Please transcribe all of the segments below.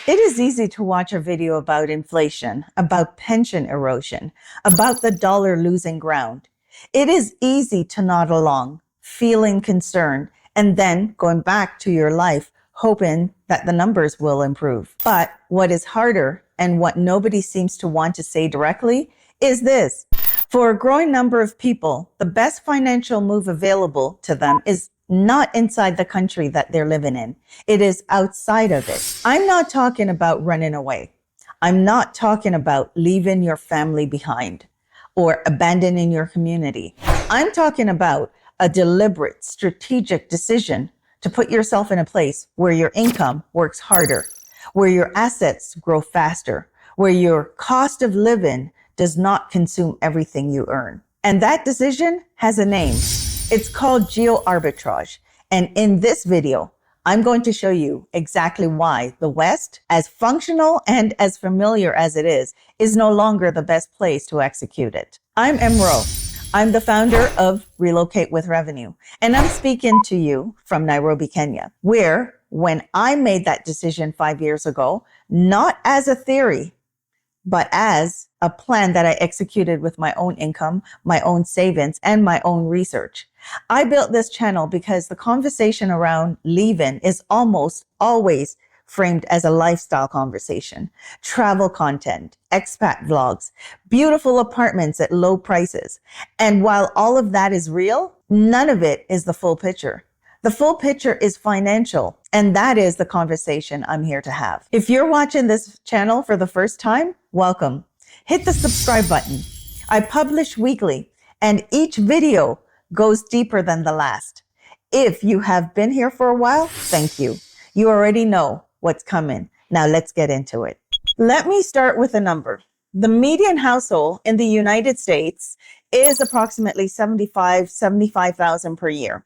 It is easy to watch a video about inflation, about pension erosion, about the dollar losing ground. It is easy to nod along, feeling concerned, and then going back to your life, hoping that the numbers will improve. But what is harder, and what nobody seems to want to say directly, is this. For a growing number of people, the best financial move available to them is not inside the country that they're living in. It is outside of it. I'm not talking about running away. I'm not talking about leaving your family behind or abandoning your community. I'm talking about a deliberate, strategic decision to put yourself in a place where your income works harder, where your assets grow faster, where your cost of living does not consume everything you earn. And that decision has a name. It's called geo-arbitrage. And in this video, I'm going to show you exactly why the West, as functional and as familiar as it is no longer the best place to execute it. I'm Emro. I'm the founder of Relocate with Revenue. And I'm speaking to you from Nairobi, Kenya, where when I made that decision 5 years ago, not as a theory, but as a plan that I executed with my own income, my own savings, and my own research. I built this channel because the conversation around leaving is almost always framed as a lifestyle conversation. Travel content, expat vlogs, beautiful apartments at low prices. And while all of that is real, none of it is the full picture. The full picture is financial, and that is the conversation I'm here to have. If you're watching this channel for the first time, welcome. Hit the subscribe button. I publish weekly, and each video goes deeper than the last. If you have been here for a while, thank you. You already know what's coming. Now let's get into it. Let me start with a number. The median household in the United States is approximately $75,000 per year.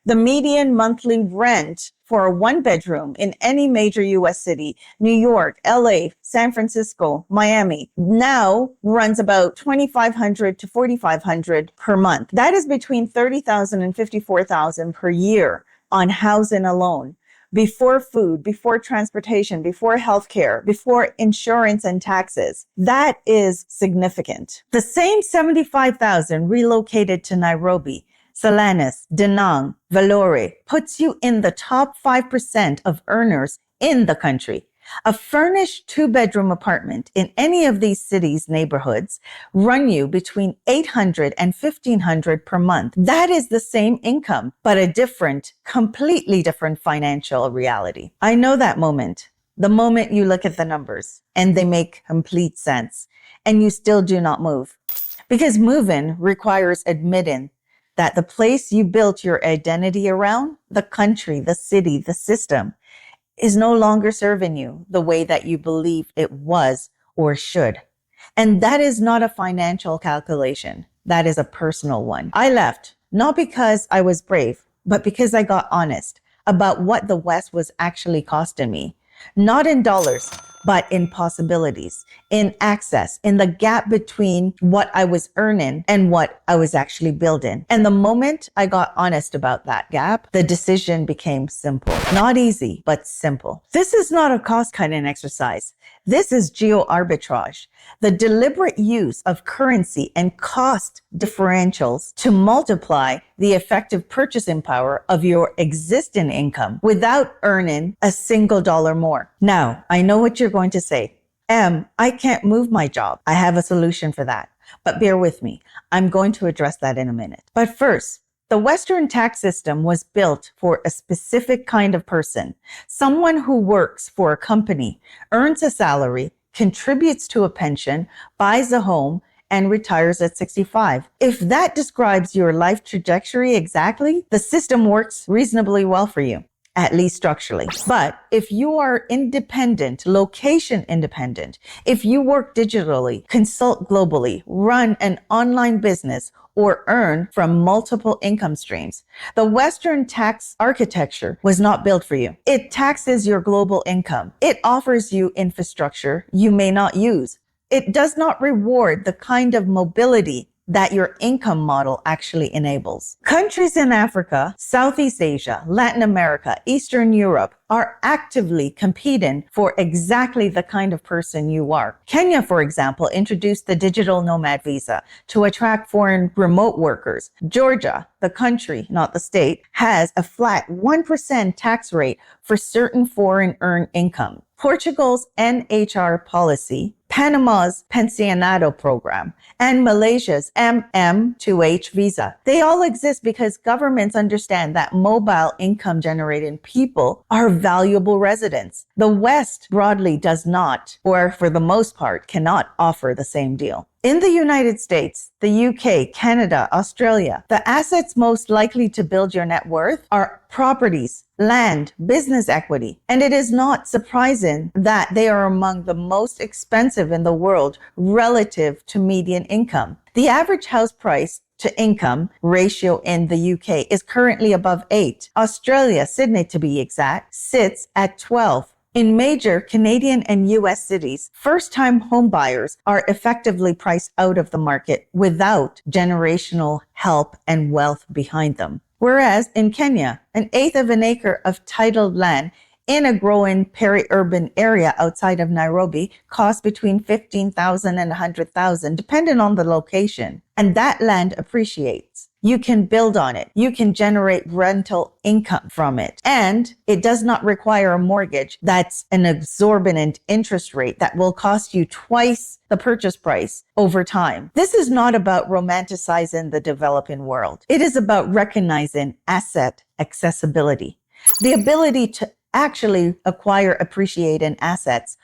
The median monthly rent for a one-bedroom in any major U.S. city, New York, LA, San Francisco, Miami, now runs about $2,500 to $4,500 per month. That is between $30,000 and $54,000 per year on housing alone, before food, before transportation, before healthcare, before insurance and taxes. That is significant. The same $75,000 relocated to Nairobi, Salinas, Vlore puts you in the top 5% of earners in the country. A furnished two-bedroom apartment in any of these cities' neighborhoods run you between $800 and $1,500 per month. That is the same income, but a different, completely different financial reality. I know that moment, the moment you look at the numbers and they make complete sense and you still do not move. Because moving requires admitting that the place you built your identity around, the country, the city, the system, is no longer serving you the way that you believed it was or should. And that is not a financial calculation. That is a personal one. I left, not because I was brave, but because I got honest about what the West was actually costing me. Not in dollars, but in possibilities, in access, in the gap between what I was earning and what I was actually building. And the moment I got honest about that gap, the decision became simple. Not easy, but simple. This is not a cost-cutting exercise. This is geo-arbitrage, the deliberate use of currency and cost differentials to multiply the effective purchasing power of your existing income without earning a single dollar more. Now, I know what you're going to say. I can't move my job. I have a solution for that. But bear with me. I'm going to address that in a minute. But first, the Western tax system was built for a specific kind of person, someone who works for a company, earns a salary, contributes to a pension, buys a home, and retires at 65. If that describes your life trajectory exactly, the system works reasonably well for you, at least structurally. But if you are independent, location independent, if you work digitally, consult globally, run an online business, or earn from multiple income streams, the Western tax architecture was not built for you. It taxes your global income. It offers you infrastructure you may not use. It does not reward the kind of mobility that your income model actually enables. Countries in Africa, Southeast Asia, Latin America, Eastern Europe are actively competing for exactly the kind of person you are. Kenya, for example, introduced the digital nomad visa to attract foreign remote workers. Georgia, the country, not the state, has a flat 1% tax rate for certain foreign earned income. Portugal's NHR policy, Panama's Pensionado program, and Malaysia's MM2H visa. They all exist because governments understand that mobile income generating people are valuable residents. The West broadly does not, or for the most part, cannot offer the same deal. In the United States, the UK, Canada, Australia, the assets most likely to build your net worth are properties, land, business equity. And it is not surprising that they are among the most expensive in the world relative to median income. The average house price to income ratio in the UK is currently above 8. Australia, Sydney to be exact, sits at 12. In major Canadian and US cities, first-time home buyers are effectively priced out of the market without generational help and wealth behind them. Whereas in Kenya, an eighth of an acre of titled land in a growing peri-urban area outside of Nairobi costs between $15,000 and $100,000, depending on the location. And that land appreciates. You can build on it. You can generate rental income from it. And it does not require a mortgage that's an exorbitant interest rate that will cost you twice the purchase price over time. This is not about romanticizing the developing world. It is about recognizing asset accessibility, the ability to actually acquire appreciating assets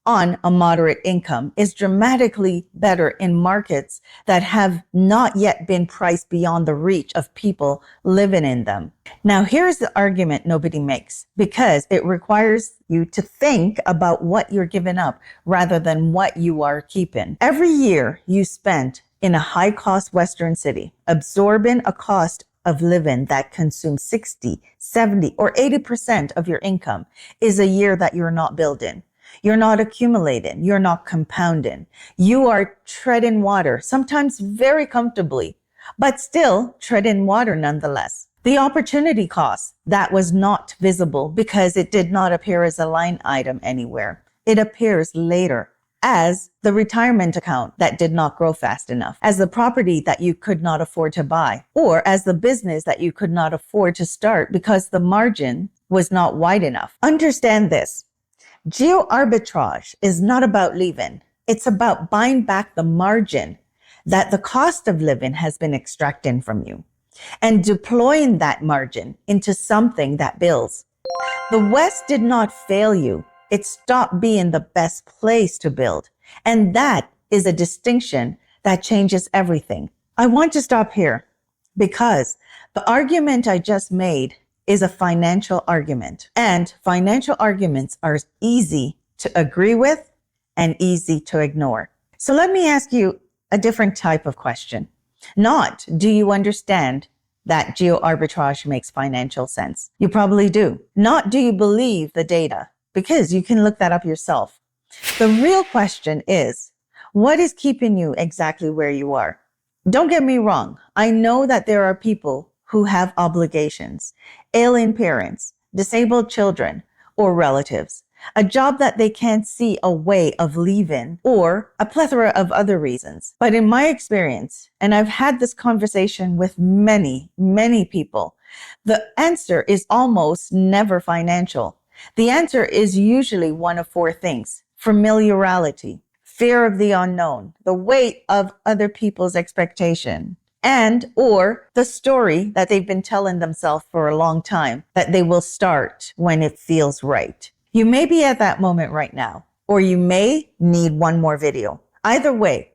on a moderate income is dramatically better in markets that have not yet been priced beyond the reach of people living in them. Now, here's the argument nobody makes, because it requires you to think about what you're giving up rather than what you are keeping. Every year you spend in a high-cost Western city, absorbing a cost of living that consumes 60, 70, or 80% of your income is a year that you're not building. You're not accumulating. You're not compounding. You are treading water, sometimes very comfortably, but still treading water nonetheless. The opportunity cost, that was not visible because it did not appear as a line item anywhere. It appears later as the retirement account that did not grow fast enough, as the property that you could not afford to buy, or as the business that you could not afford to start because the margin was not wide enough. Understand this. Geo-arbitrage is not about leaving. It's about buying back the margin that the cost of living has been extracting from you and deploying that margin into something that builds. The West did not fail you. It stopped being the best place to build. And that is a distinction that changes everything. I want to stop here because the argument I just made is a financial argument. And financial arguments are easy to agree with and easy to ignore. So let me ask you a different type of question. Not, do you understand that geo-arbitrage makes financial sense? You probably do. Not, do you believe the data? Because you can look that up yourself. The real question is, what is keeping you exactly where you are? Don't get me wrong. I know that there are people who have obligations, ailing parents, disabled children, or relatives, a job that they can't see a way of leaving, or a plethora of other reasons. But in my experience, and I've had this conversation with many, many people, the answer is almost never financial. The answer is usually one of four things: familiarity, fear of the unknown, the weight of other people's expectation, and or the story that they've been telling themselves for a long time that they will start when it feels right. You may be at that moment right now, or you may need one more video. Either way,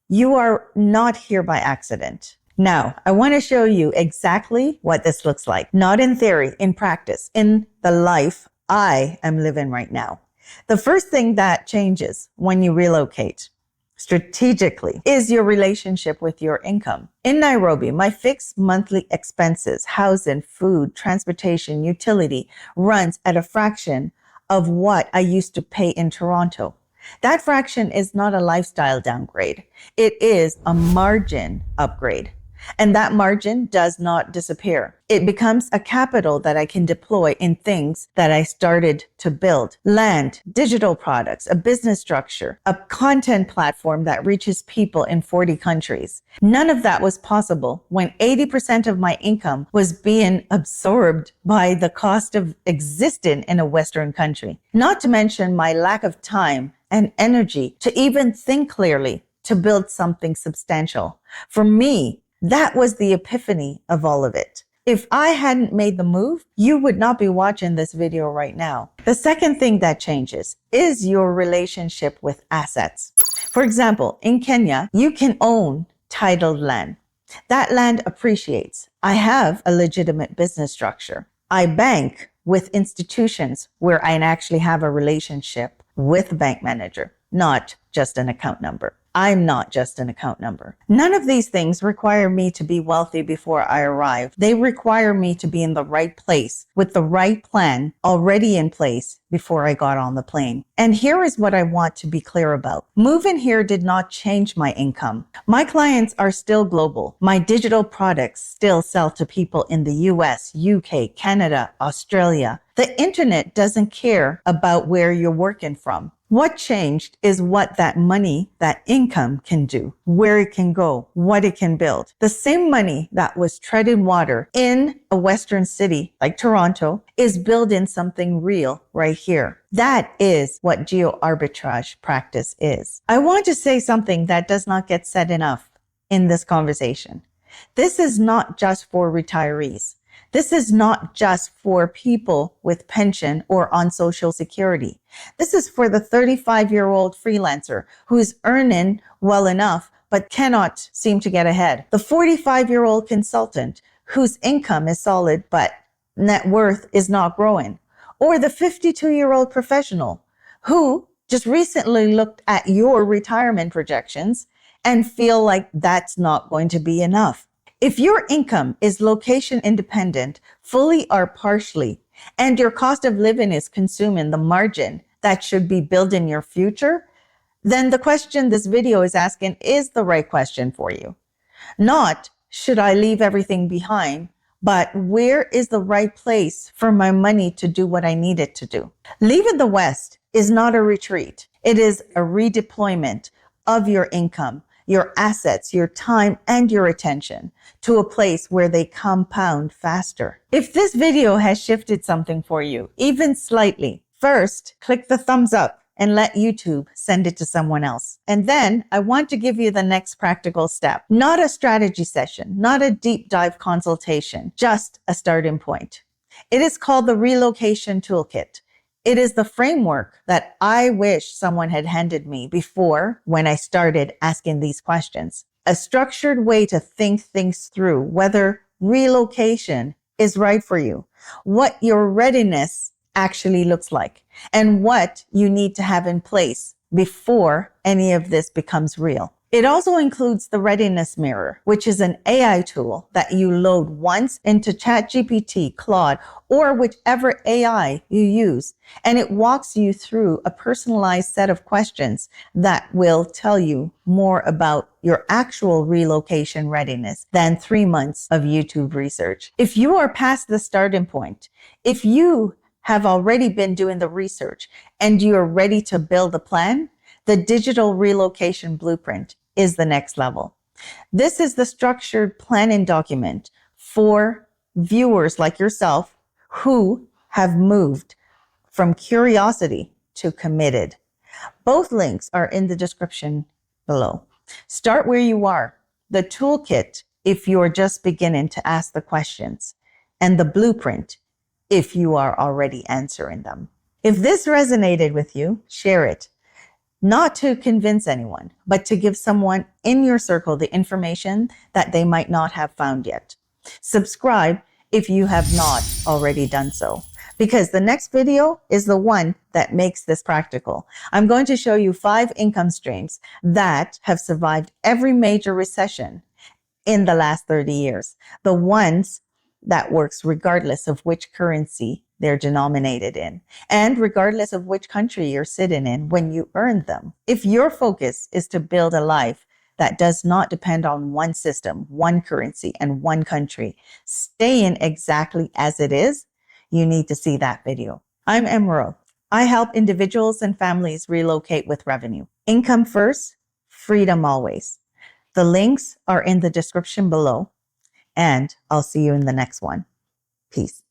you are not here by accident. Now, I want to show you exactly what this looks like, not in theory, in practice, in the life I am living right now. The first thing that changes when you relocate strategically is your relationship with your income. In Nairobi, my fixed monthly expenses, housing, food, transportation, utility, runs at a fraction of what I used to pay in Toronto. That fraction is not a lifestyle downgrade. It is a margin upgrade. And that margin does not disappear. It becomes a capital that I can deploy in things that I started to build. Land, digital products, a business structure, a content platform that reaches people in 40 countries. None of that was possible when 80% of my income was being absorbed by the cost of existing in a Western country. Not to mention my lack of time and energy to even think clearly to build something substantial. For me, that was the epiphany of all of it. If I hadn't made the move, you would not be watching this video right now. The second thing that changes is your relationship with assets. For example, in Kenya, you can own titled land. That land appreciates. I have a legitimate business structure. I bank with institutions where I actually have a relationship with the bank manager, not just an account number. I'm not just an account number. None of these things require me to be wealthy before I arrive. They require me to be in the right place with the right plan already in place before I got on the plane. And here is what I want to be clear about. Moving here did not change my income. My clients are still global. My digital products still sell to people in the US, UK, Canada, Australia. The internet doesn't care about where you're working from. What changed is what that money, that income can do, where it can go, what it can build. The same money that was treading water in a Western city like Toronto is building something real right here. That is what geo-arbitrage practice is. I want to say something that does not get said enough in this conversation. This is not just for retirees. This is not just for people with pension or on Social Security. This is for the 35-year-old freelancer who's earning well enough but cannot seem to get ahead. The 45-year-old consultant whose income is solid but net worth is not growing. Or the 52-year-old professional who just recently looked at your retirement projections and feel like that's not going to be enough. If your income is location independent, fully or partially, and your cost of living is consuming the margin that should be building your future, then the question this video is asking is the right question for you. Not, should I leave everything behind, but where is the right place for my money to do what I need it to do? Leaving the West is not a retreat. It is a redeployment of your income, your assets, your time, and your attention to a place where they compound faster. If this video has shifted something for you, even slightly, first, click the thumbs up and let YouTube send it to someone else. And then I want to give you the next practical step. Not a strategy session, not a deep dive consultation, just a starting point. It is called the Relocation Toolkit. It is the framework that I wish someone had handed me before when I started asking these questions. A structured way to think things through, whether relocation is right for you, what your readiness actually looks like, and what you need to have in place before any of this becomes real. It also includes the Readiness Mirror, which is an AI tool that you load once into ChatGPT, Claude, or whichever AI you use. And it walks you through a personalized set of questions that will tell you more about your actual relocation readiness than 3 months of YouTube research. If you are past the starting point, if you have already been doing the research and you are ready to build a plan, the Digital Relocation Blueprint is the next level. This is the structured planning document for viewers like yourself who have moved from curiosity to committed. Both links are in the description below. Start where you are. The toolkit, if you're just beginning to ask the questions, and the blueprint, if you are already answering them. If this resonated with you, share it. Not to convince anyone, but to give someone in your circle the information that they might not have found yet. Subscribe if you have not already done so, because the next video is the one that makes this practical. I'm going to show you 5 income streams that have survived every major recession in the last 30 years. The ones that works regardless of which currency they're denominated in, and regardless of which country you're sitting in when you earn them. If your focus is to build a life that does not depend on one system, one currency, and one country, staying exactly as it is, you need to see that video. I'm Emerald. I help individuals and families relocate with revenue. Income first, freedom always. The links are in the description below, and I'll see you in the next one. Peace.